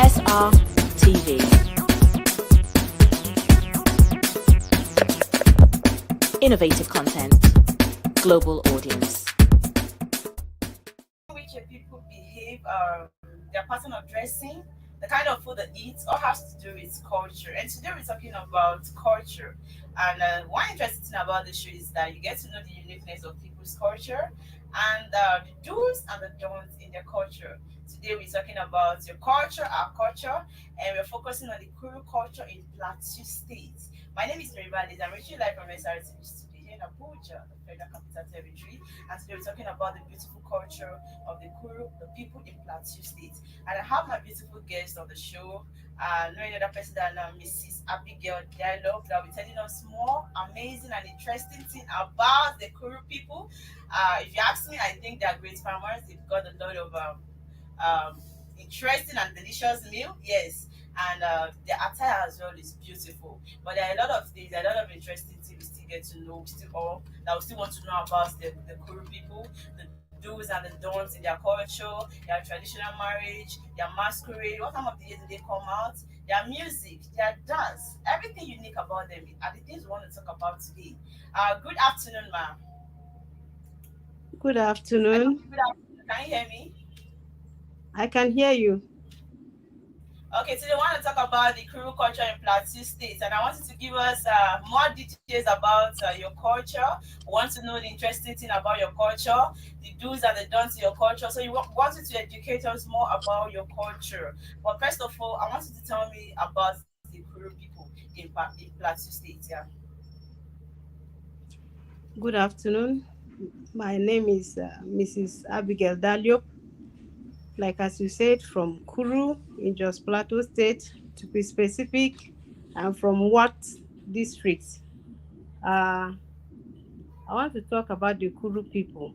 SR TV. Innovative content, global audience. Which people behave, their pattern of dressing, the kind of food they eat, all has to do with culture. And today we're talking about culture. And one interesting thing about the show is that you get to know the uniqueness of people's culture and the do's and the don'ts in their culture. Today we're talking about your culture, our culture, and we're focusing on the Kuru culture in Plateau State. My name is Maryval Eze. I'm reaching live from SRTV studio here in Abuja, the Federal Capital Territory. And today we're talking about the beautiful culture of the Kuru, the people in Plateau State. And I have my beautiful guest on the show, no other person than Mrs. Abigail Dialogue, that will be telling us more amazing and interesting thing about the Kuru people. If you ask me, I think they're great farmers. They've got a lot of interesting and delicious meal. Yes, and the attire as well is beautiful. But there are a lot of things, a lot of interesting things we still get to know. We still all that we still want to know about the Kuru people, the do's and the don'ts in their culture, their traditional marriage, their masquerade, what time of the year do they come out, their music, their dance, everything unique about them are the things we want to talk about today. Good afternoon, ma'am. Good Hello, afternoon. good afternoon. Can you hear me? I can hear you. Okay, today we want to talk about the Kuru culture in Plateau State, and I want you to give us more details about your culture. We want to know the interesting thing about your culture, the do's and the don'ts in your culture. So you want you to educate us more about your culture. But first of all, I want you to tell me about the Kuru people in Plateau State. Yeah. Good afternoon. My name is Mrs. Abigail Dialogue. Like as you said, from Kuru in just Plateau State, to be specific, and from what district? Uh, I want to talk about the Kuru people.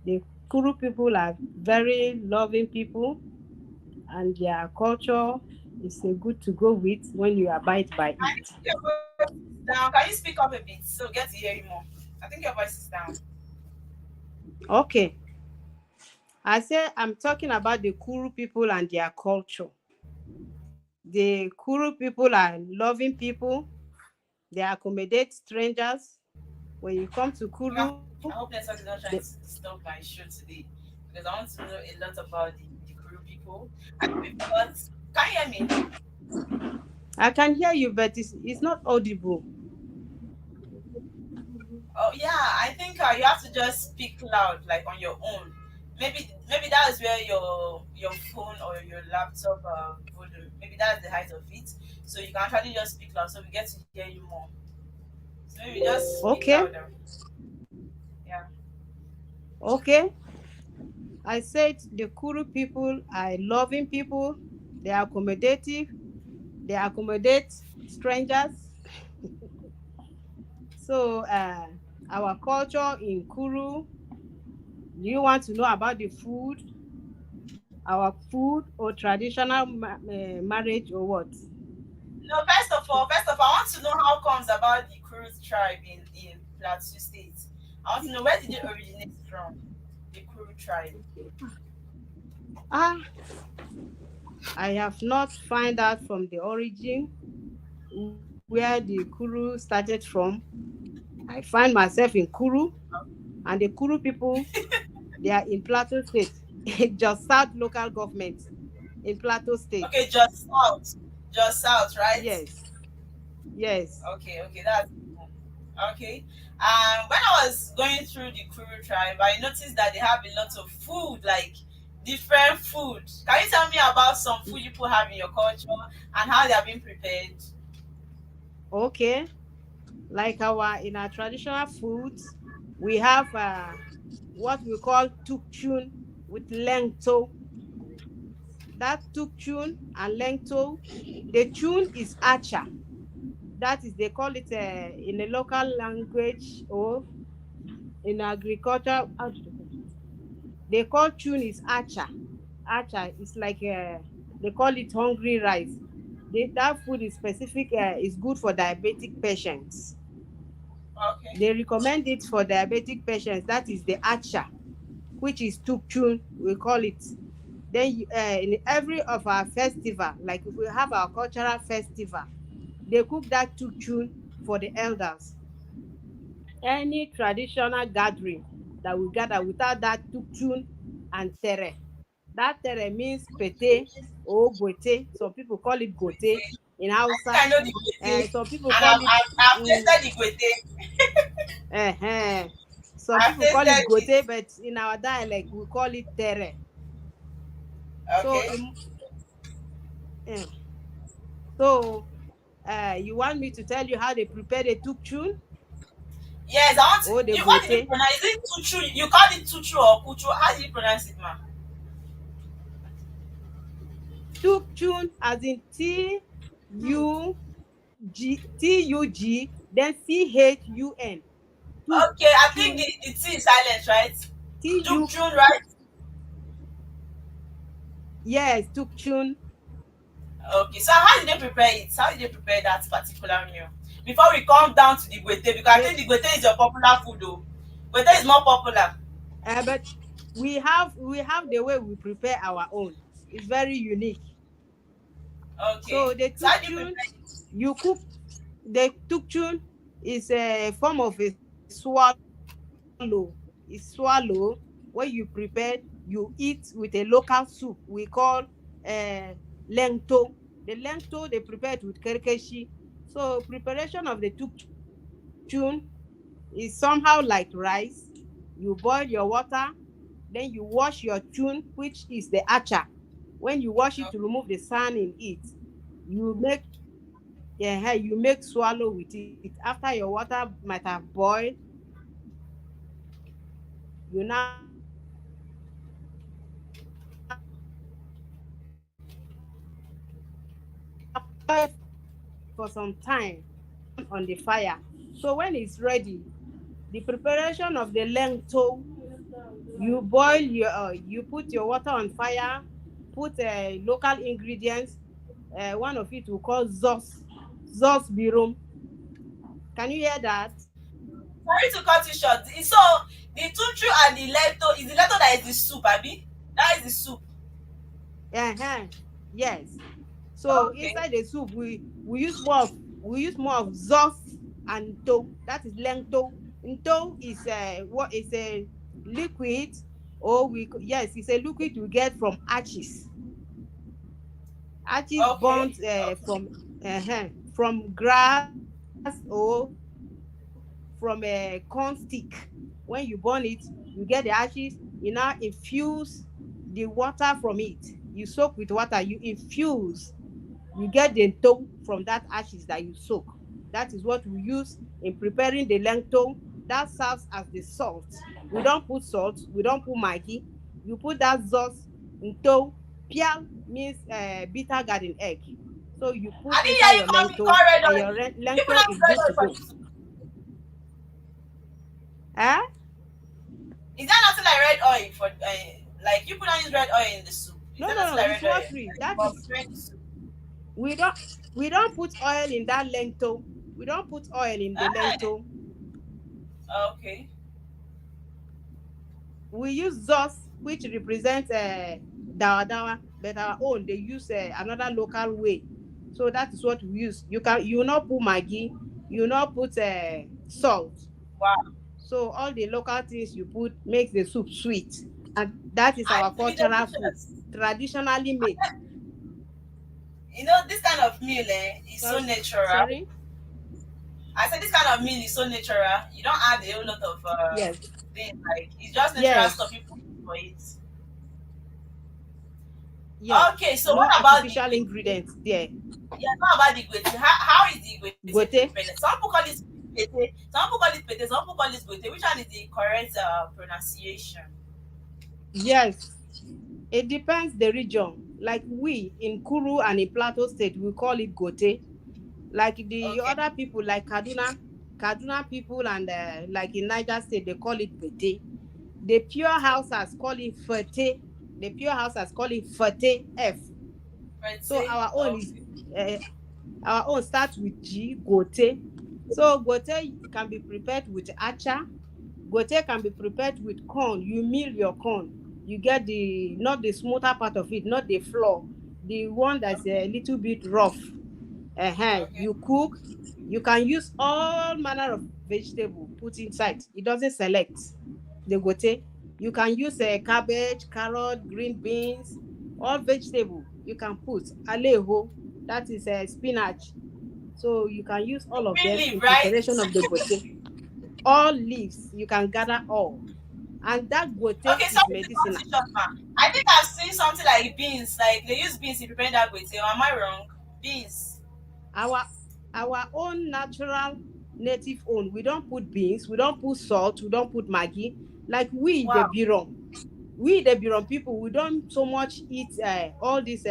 The Kuru people are very loving people, and their culture is a good to go with when you abide by I it. think your voice is down. Can you speak up a bit so get to hear you more? I think your voice is down. Okay, I say I'm talking about the Kuru people and their culture. The Kuru people are loving people. They accommodate strangers. When you come to Yeah. Kuru, I hope network is not they, trying to disturb my show today because I want to know a lot about the Kuru people. And we've got, can you hear me? I can hear you, but it's not audible. Oh yeah, I think you have to just speak loud, like on your own. Maybe that is where your phone or your laptop volume. Maybe that's the height of it. So you can actually just speak loud, so we get to hear you more. So maybe just speak Okay, louder. Yeah. okay. I said the Kuru people are loving people. They are accommodative. They accommodate strangers. So, our culture in Kuru, do you want to know about the food, our food or traditional marriage or what? No, first of all, I want to know how comes about the Kuru tribe in Plateau State. I want to know where did it originate from, the Kuru tribe. Ah, I have not find out from the origin where the Kuru started from. I find myself in Kuru, and the Kuru people, they are in Plateau State, just South local government in Plateau State. Okay, just south, right? Yes, yes. Okay, that's cool. Okay. When I was going through the Kuru tribe, I noticed that they have a lot of food, like different food. Can you tell me about some food you people have in your culture and how they are being prepared? Okay. Like in our traditional foods, we have what we call tukchun with lengto. That tukchun and lengto, the chun is acha. That is, they call it in a local language or in agriculture. How do they call it? They call chun is acha. Acha is like they call it hungry rice. That food is specific. Is good for diabetic patients. Okay. They recommend it for diabetic patients. That is the acha, which is tukchun, we call it. Then in every of our festival, like if we have our cultural festival, they cook that tukchun for the elders. Any traditional gathering that we gather without that tukchun and tere. That tere means pete or gote. Some people call it gote in I think I Hausa. know the Gwete, Some people and call it I've mm, tasted the Gwete. uh, some I've people call it tasted it. gote, but in our dialect we call it tere. So Okay. eh, so you want me to tell you how they prepare the tukchun Yes, I want to, or the you, what did you gote? pronounce? Is it Tuchu? You called it Tuchu or Kuchu? How did you pronounce it, ma? Tukchun as in Tug, then Chun. Okay, I think Tukchun. the T is silent, right? Tu. June, right? Yes, Tukchun. Okay, so how did they prepare it? How did they prepare that particular meal? Before we come down to the Gwete, because I They think the Gwete is your popular food, though. Gwete is more popular. but we have the way we prepare our own. It's very unique. So Okay, the so how do you Tukchun, prepare it? you cook the Tukchun is a form of a swallow. It's swallow when you prepare, you eat with a local soup we call lento. The lento they prepare it with kerkeshi. So preparation of the Tukchun is somehow like rice. You boil your water, then you wash your tune, which is the acha. When you wash it to Okay. remove the sand in it, you make yeah, you make swallow with it. After your water might have boiled, you now put for some time on the fire. So when it's ready, the preparation of the lento, you put your water on fire, put local ingredients. One of it we call zos birum. Can you hear that? Sorry to cut you short. So the tutu and the lento is the lento that is the soup, Abi? That is the soup. Uh-huh. Yes. So Okay. inside the soup, we use more of zos and to. That is lento. Nto is what is a liquid, or yes, it's a liquid we get from ashes. Ashes Okay. burnt Okay. from grass or from a corn stick. When you burn it, you get the ashes. You now infuse the water from it. You soak with water. You infuse. You get the dough from that ashes that you soak. That is what we use in preparing the lento. That serves as the salt. We don't put salt. We don't put maggi. You put that sauce into. Pial means bitter garden egg. So you put I didn't inside hear you your call lento, red and oil. your You put lento out is red good oil to for go. the soup. Eh? Is that nothing like red oil for like you put on use red oil in the soup? Is No, that no, nothing no. like It's red oil watery. like That for is preparing the soup? we don't we don't put oil in that lento. We don't put oil in the Ah, lento. okay. We use Zos, which represents dawa dawa, but our own they use another local way. So that is what we use. You not put maggi, you not put salt. Wow. So all the local things you put makes the soup sweet, and that is And our it will be cultural food, delicious. traditionally made. You know, this kind of meal is so So, natural. sorry. I said this kind of meal is so natural. You don't add a whole lot of Yes, things like it's just natural stuff yes, you put for it. yes. Okay, so No what about the artificial gwete? ingredients there. Yeah, what about the gwete? How is the gwete Gote. prepared? Some people call it pete, some people call it pete, some people call it gwete. Which one is the correct pronunciation? Yes, it depends the region. Like we in Kuru and in Plateau State, we call it gote. Like the Okay. other people, like Kaduna people, and like in Niger State, they call it pete. The pure houses call it fete. The pure houses call it fete f. So Pete. our own is Okay. uh, our own starts with G gote. So gote can be prepared with acha. Gote can be prepared with corn. You mill your corn. You get the not the smoother part of it, not the flour, the one that's a little bit rough. Okay. You cook. You can use all manner of vegetable put inside. It doesn't select the gote. You can use cabbage, carrot, green beans, all vegetable you can put. Aleho, that is spinach. So you can use all of Green them leaf, in right? preparation of the gote. All leaves, you can gather all. And that gote Okay, is sorry to cut medicinal. you short, ma. I think I've seen something like beans, like they use beans in preparing that with. Am I wrong? Beans. Our our own natural native own. We don't put beans, we don't put salt, we don't put maggi. Like Wow. we the Biron people, we don't so much eat all these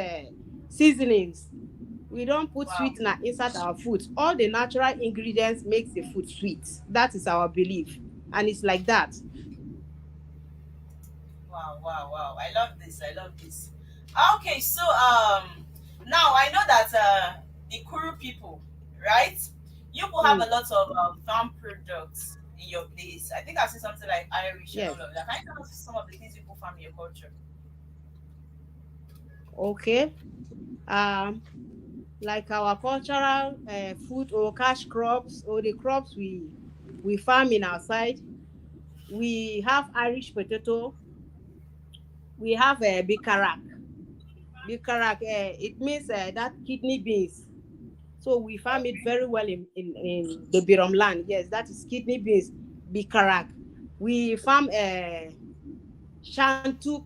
seasonings. We don't put Wow. sweetener inside our food. All the natural ingredients makes the food sweet. That is our belief, and it's like that. Wow, wow, wow. I love this. I love this. Okay, so now I know that the Kuru people, right? You will have Mm, a lot of farm products in your place. I think I've seen something like Irish and yes. all of that. Can you tell us some of the things people farm in your culture? Okay. Um, like our cultural food or cash crops or the crops we farm in our side. We have Irish potato. We have bikarak. Bikarak, it means that kidney beans. So we farm it Okay. very well in the Birom land. Yes, that is kidney beans, bikarak. We farm shantuk.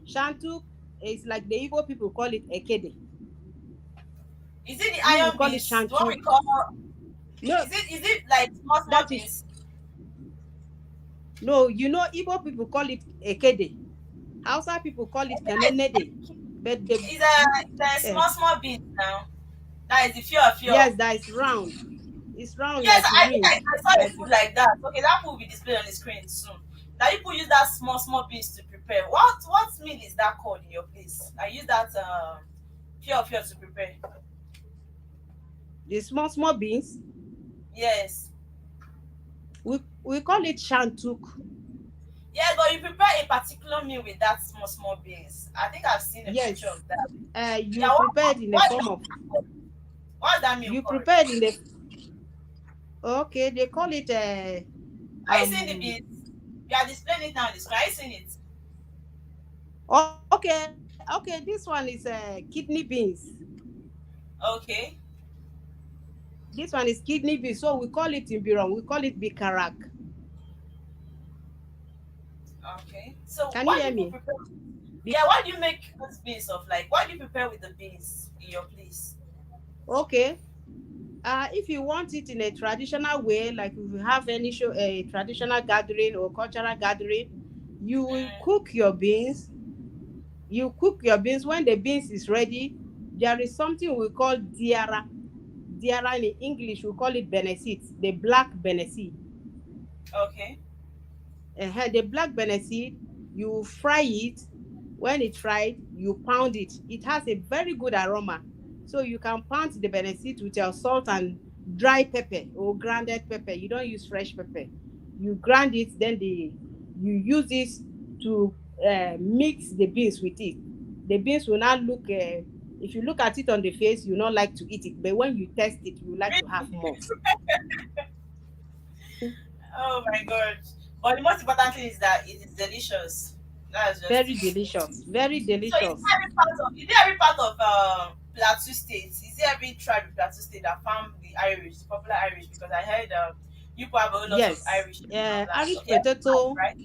Shantuk is like the Igbo people call it ekede. Is it the We iron call it beans? The one shantuk. we call, No, is it like small small that is beans? no. Igbo people call it ekede. Hausa people call it I kanenede. But the it's a uh, small small beans now. That is the fear. yes, that is round. It's round Yes, like I think ring. I saw a Like food like that. Okay, that food will be displayed on the screen soon. Now people use that small small beans to prepare. What meal is that called in your place? I use that fear to prepare. the small beans. Yes. We call it shantuk. Yes, but you prepare a particular meal with that small beans. I think I've seen a picture Yes. of that. You Yeah, prepared in the what form of what's that meal you called? prepared in the okay. They call it Are you seeing the um. beans? You are displaying it now on the screen. Are you seeing it? Okay. This one is kidney beans. Okay. This one is kidney beans. So we call it in Biron. We call it bikarak. Okay. So Can you what do hear people me? prepare? Be- Yeah, what do you make those beans of? Like, what do you prepare with the beans in your place? okay. If you want it in a traditional way, like if you have any show, a traditional gathering or cultural gathering, you will Mm, cook your beans. You cook your beans. When the beans is ready, there is something we call diara. Diara in English, we call it benesit, the black benesit. okay. The black benesit, you fry it. When it's fried, you pound it. It has a very good aroma. So you can pound the benesit with your salt and dry pepper or grounded pepper. You don't use fresh pepper. You grind it, then you use it to mix the beans with it. The beans will not look. If you look at it on the face, you not like to eat it, but when you taste it, you like to have Really? more. Oh my god. But the most important thing is that it is delicious. That's just Very it. delicious. Very So delicious. is it every part of Plateau State? Is it every tribe in Plateau State that farm the Irish, the popular Irish? Because I heard you people have a whole lot of Yes. Irish in your land. Irish Okay, every part, potato. right?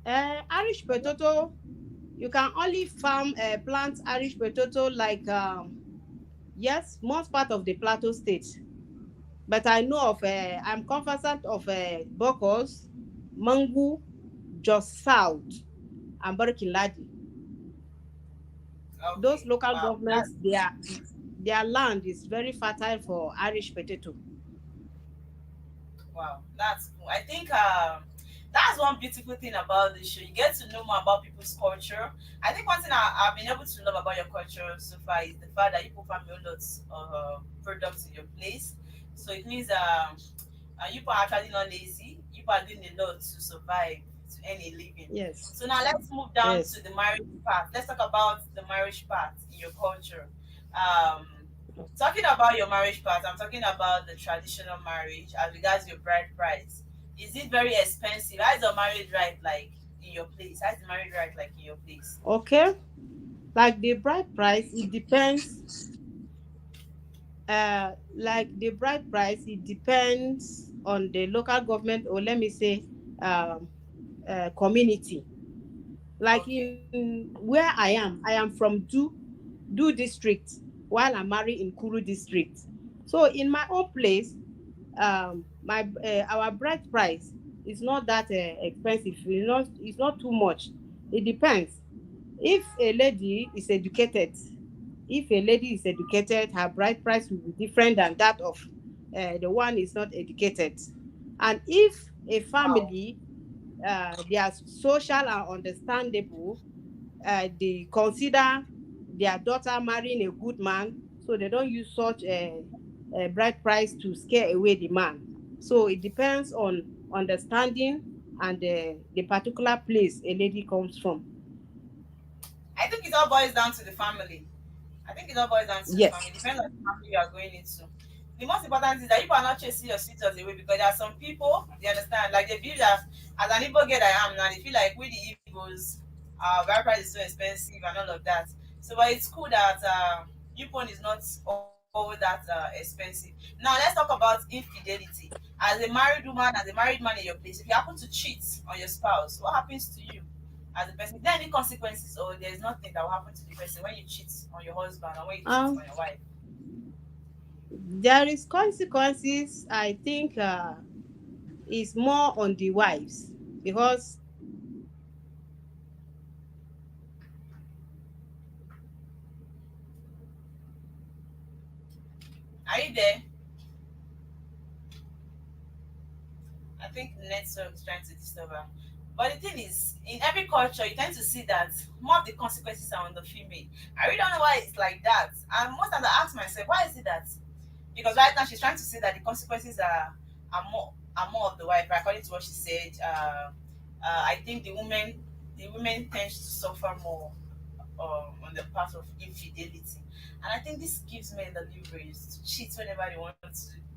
Irish potato. You can only farm plant Irish potato like yes, most part of the Plateau State. But I know of I'm conversant of Bokos, Mangu, Jos South, and Barkinladi. Those Okay. local Wow. That's governments, their land is very fertile for Irish potato. wow. That's cool. I think that's one beautiful thing about the show. You get to know more about people's culture. I think one thing I've been able to love about your culture so far is the fact that you put farm a lot of products in your place. So it means you people are actually not lazy. You people are doing a lot to survive, to earn a living. Yes. So now let's move down Yes. to the marriage part. Let's talk about the marriage part in your culture. Um, Talking about your marriage part, I'm talking about the traditional marriage as regards your bride price. Is it very expensive? How is the marriage right like in your place? How is the marriage right like in your place? Okay. Like the bride price, it depends. Like the bride price, it depends on the local government, or let me say, um, community. Like Okay. in where I am from Do district, while I'm married in Kuru district. So in my own place, my our bride price is not that expensive. It's not too much. It depends. If a lady is educated, her bride price will be different than that of the one is not educated. And if a Wow. family, they are social and understandable, they consider their daughter marrying a good man, so they don't use such a bride price to scare away the man. So it depends on understanding and the particular place a lady comes from. I think it all boils down to the family. I think it all boils down to the family. Yes. Depends on the family you are going into. The most important is that people are not chasing your status away, because there are some people, they understand, like they believe that as an Igbo girl I am now, they feel like we the Igbos, bride price is so expensive and all of that. So, but it's cool that Yupon is not all that expensive. Now, let's talk about infidelity. As a married woman, as a married man in your place, if you happen to cheat on your spouse, what happens to you? As a person, is there any consequences, or there's nothing that will happen to the person when you cheat on your husband or when you cheat um on your wife? there is consequences. I think is more on the wives, because Are you there? I think the network is trying to disturb her. But the thing is, in every culture, you tend to see that more of the consequences are on the female. I really don't know why it's like that. And most times I ask myself, why is it that? Because right now she's trying to say that the consequences are more of the wife, right? According to what she said. I think the women tends to suffer more on the part of infidelity. And I think this gives men the leverage to cheat whenever they want to,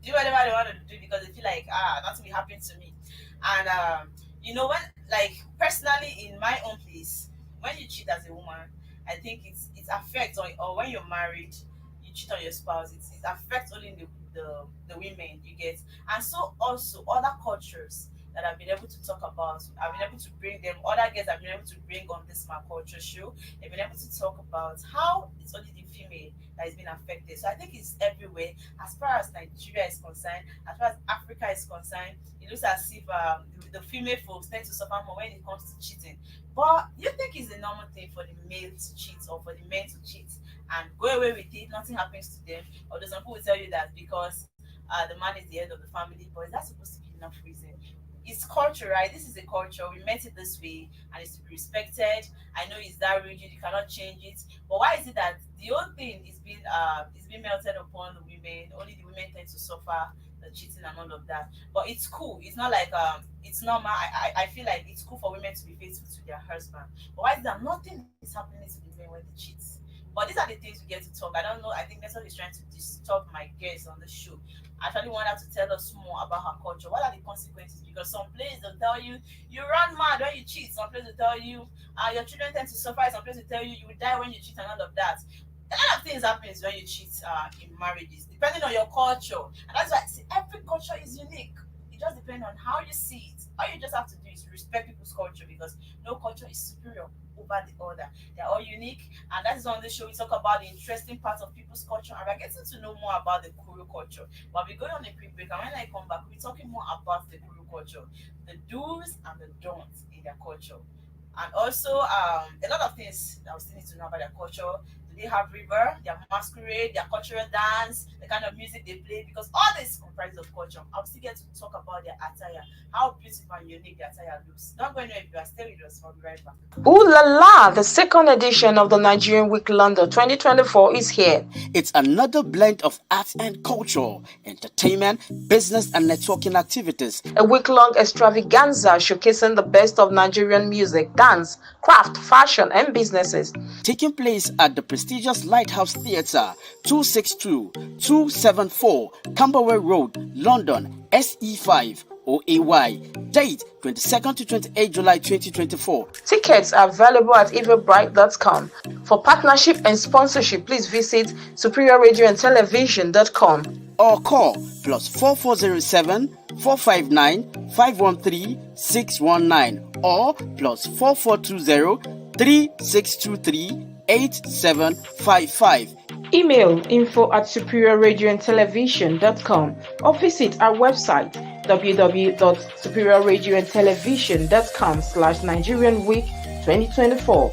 do whatever they want to do, because they feel like, nothing will happen to me. And when, like, personally in my own place, when you cheat as a woman, I think it affects, or when you're married, you cheat on your spouse, it affects only the women you get. And so also other cultures that I've been able to talk about. I've been able to bring them, other guests I've been able to bring on this my culture show. They've been able to talk about how it's only the female that is being affected. So I think it's everywhere. As far as Nigeria is concerned, as far as Africa is concerned, it looks as if the female folks tend to suffer more when it comes to cheating. But you think it's a normal thing for the male to cheat, or for the men to cheat and go away with it, nothing happens to them? Or some people will tell you that because the man is the head of the family, but is that supposed to be enough reason? It's culture, right? This is a culture. We meant it this way, and it's to be respected. I know it's that rigid, you cannot change it. But why is it that the whole thing is being melted upon the women? Only the women tend to suffer the cheating and all of that. But it's cool. It's not like it's normal. I feel like it's cool for women to be faithful to their husband. But why is that nothing is happening to the men when they cheat? But these are the things we get to talk. I don't know. I think that's what he's trying to disturb my guests on the show. I actually want her to tell us more about her culture. What are the consequences? Because some places will tell you you run mad when you cheat. Some places will tell you your children tend to suffer. Some places will tell you you will die when you cheat, and all of that. A lot of things happens when you cheat in marriages, depending on your culture. And that's why I say every culture is unique. It just depends on how you see it. All you just have to do is respect people's culture, because no culture is superior over the other. They're all unique, and that is on the show we talk about the interesting parts of people's culture, and we're getting to know more about the Kuru culture. But we're going on a quick break, and when I come back, we'll be talking more about the Kuru culture, the do's and the don'ts in their culture. And also, a lot of things that we still need to know about their culture, the They have river, their masquerade, their cultural dance, the kind of music they play, because all this comprises of culture. I'll still get to talk about their attire, how beautiful and unique their attire looks. Don't go anywhere if you are staying with us. I'll be right back. Ooh la la! The second edition of the Nigerian Week London 2024 is here. It's another blend of art and culture, entertainment, business, and networking activities. A week-long extravaganza showcasing the best of Nigerian music, dance, craft, fashion, and businesses. Taking place at the prestigious Lighthouse Theatre, 262-274 Camberwell Road, London, SE5 OAY. Date 22nd to 28 July 2024. Tickets are available at eventbrite.com. For partnership and sponsorship, please visit superiorradioandtelevision.com or call +4407 459 513 619 or +4420 3623 8755. Email info@superiorradioandtelevision.com or visit our website www.superiorradioandtelevision.com/Nigerian Week 2024.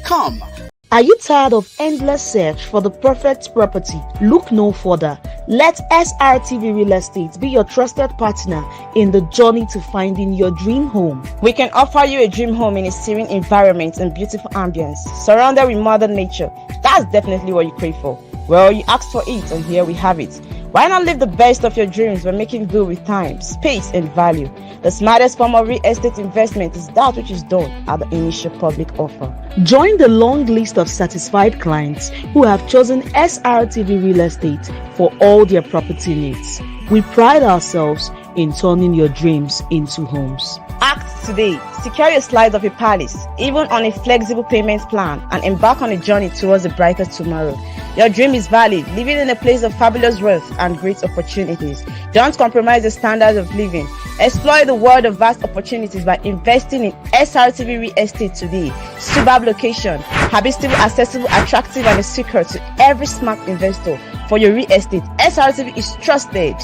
Come. Are you tired of endless search for the perfect property? Look no further. Let SRTV Real Estate be your trusted partner in the journey to finding your dream home. We can offer you a dream home in a serene environment and beautiful ambience, surrounded with modern nature. That's definitely what you crave for. Well, you asked for it, and here we have it. Why not live the best of your dreams by making do with time, space, and value? The smartest form of real estate investment is that which is done at the initial public offer. Join the long list of satisfied clients who have chosen SRTV Real Estate for all their property needs. We pride ourselves in turning your dreams into homes. Act today. Secure your slice of a palace, even on a flexible payment plan, and embark on a journey towards a brighter tomorrow. Your dream is valid, living in a place of fabulous wealth and great opportunities. Don't compromise the standards of living. Explore the world of vast opportunities by investing in SRTV Real Estate today. Superb location, habitable, accessible, attractive, and a secret to every smart investor. For your real estate, SRTV is trusted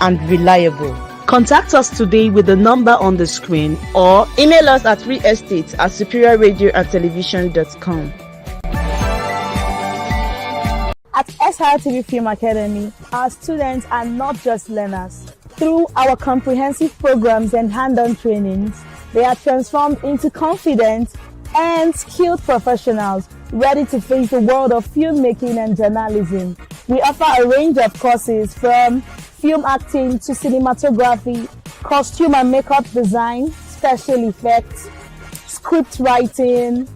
and reliable. Contact us today with the number on the screen or email us at realestate@superiorradioandtelevision.com. At SRTV Film Academy, our students are not just learners. Through our comprehensive programs and hand-on trainings, they are transformed into confident and skilled professionals ready to face the world of filmmaking and journalism. We offer a range of courses from film acting to cinematography, costume and makeup design, special effects, script writing,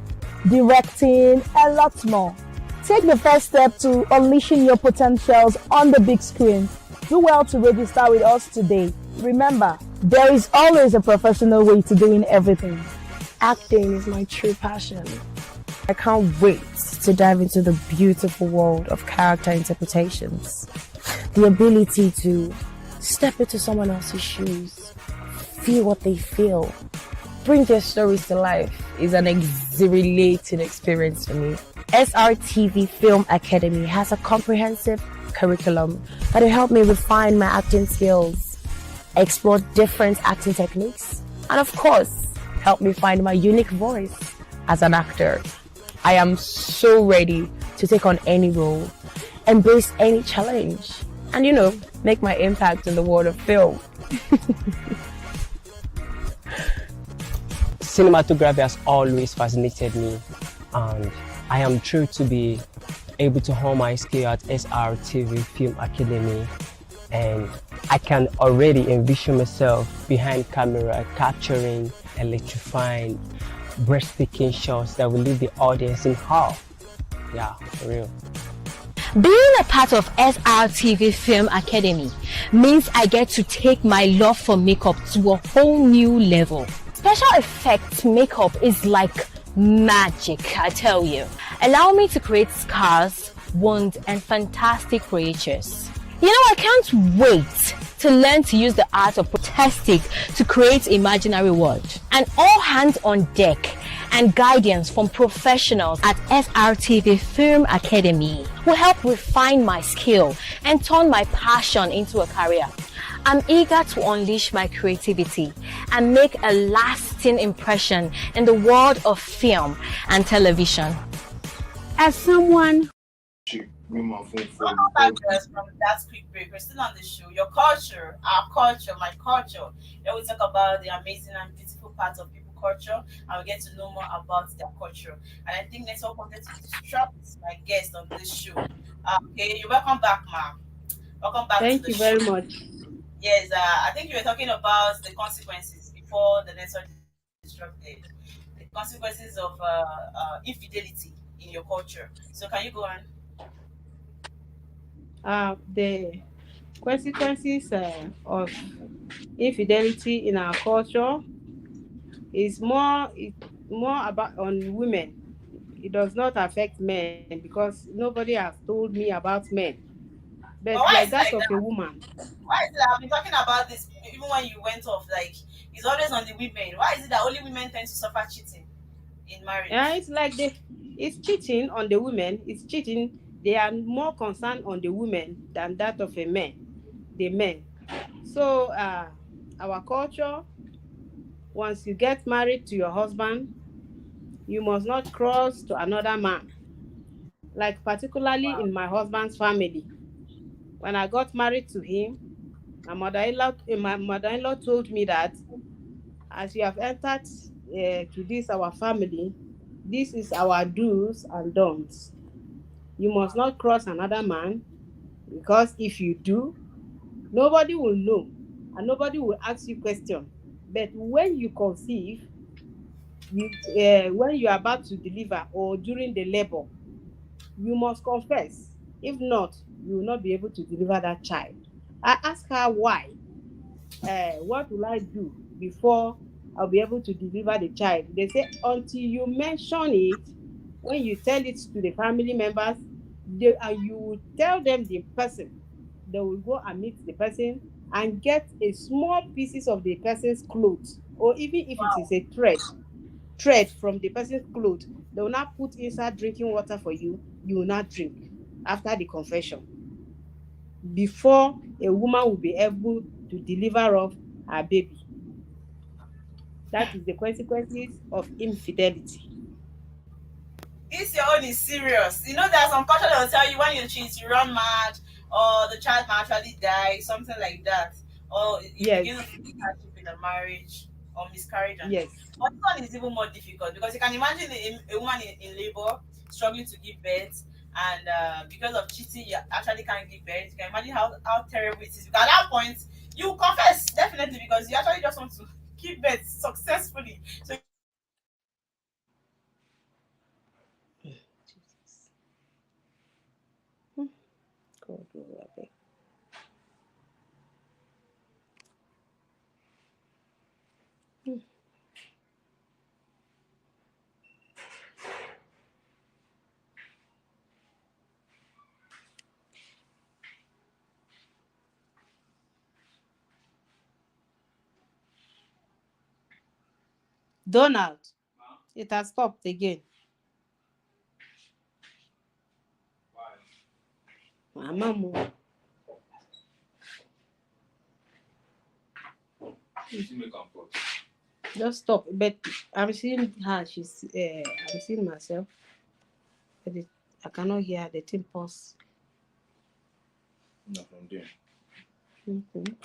directing, and lots more. Take the first step to unleashing your potentials on the big screen. Do well to register with us today. Remember, there is always a professional way to doing everything. Acting is my true passion. I can't wait to dive into the beautiful world of character interpretations. The ability to step into someone else's shoes, feel what they feel, bring their stories to life is an exhilarating experience for me. SRTV Film Academy has a comprehensive curriculum that will help me refine my acting skills, explore different acting techniques, and of course, help me find my unique voice as an actor. I am so ready to take on any role, embrace any challenge, and make my impact in the world of film. Cinematography has always fascinated me, and I am thrilled to be able to hone my skill at SRTV Film Academy, and I can already envision myself behind camera capturing electrifying, breathtaking shots that will leave the audience in awe. Yeah, for real. Being a part of SRTV Film Academy means I get to take my love for makeup to a whole new level. Special effects makeup is like magic, I tell you. Allow me to create scars, wounds, and fantastic creatures. I can't wait to learn to use the art of prosthetic to create imaginary world. And all hands on deck and guidance from professionals at SRTV Film Academy will help refine my skill and turn my passion into a career. I'm eager to unleash my creativity and make a lasting impression in the world of film and television. as someone Welcome back, guys, from that quick break. We're still on the show. Your culture, our culture, my culture. Then we talk about the amazing and beautiful parts of people culture, and we get to know more about their culture. And I think network wanted to disrupt my guest on this show. Okay, you're welcome back, ma'am. Welcome back to Thank the you show. very much. Yes, I think you were talking about the consequences before the network disrupted. The consequences of infidelity in your culture. So can you go on? The consequences of infidelity in our culture is more about on women. It does not affect men because nobody has told me about men. But But why like is it that like of a that? woman, Why is it that I've been talking about this even when you went off? Like it's always on the women. Why is it that only women tend to suffer cheating in marriage? it's like it's cheating on the women. It's cheating. They are more concerned on the women than that of a man, the men. So our culture, once you get married to your husband, you must not cross to another man. Like particularly Wow. in my husband's family, when I got married to him, my mother-in-law told me that as you have entered to this our family, this is our do's and don'ts. You must not cross another man, because if you do, nobody will know and nobody will ask you question. But when you conceive, when you are about to deliver or during the labor, you must confess. If not, you will not be able to deliver that child. I asked her why. What will I do before I'll be able to deliver the child? They say until you mention it, when you tell it to the family members, you will tell them the person. They will go and meet the person and get a small pieces of the person's clothes, or even if it is a thread from the person's clothes, they will not put inside drinking water for you. You will not drink after the confession, before a woman will be able to deliver of her baby. That is the consequences of infidelity. This your own is serious. You know, there's some culture that will tell you when you cheat, you run mad, or the child might actually die, something like that, or you Yes, begin to feel hardship in a marriage or miscarriage and all. yes, But this one is even more difficult because you can imagine a woman in labor struggling to give birth, and because of cheating, you actually can't give birth. You can imagine how terrible it is. Because at that point, you confess definitely because you actually just want to give birth successfully. So God, oh, abeg. Donald, it has stopped again. Mama mo. Just stop. But I'm seeing her. I'm seeing myself. But I cannot hear the thing pause. Mhm.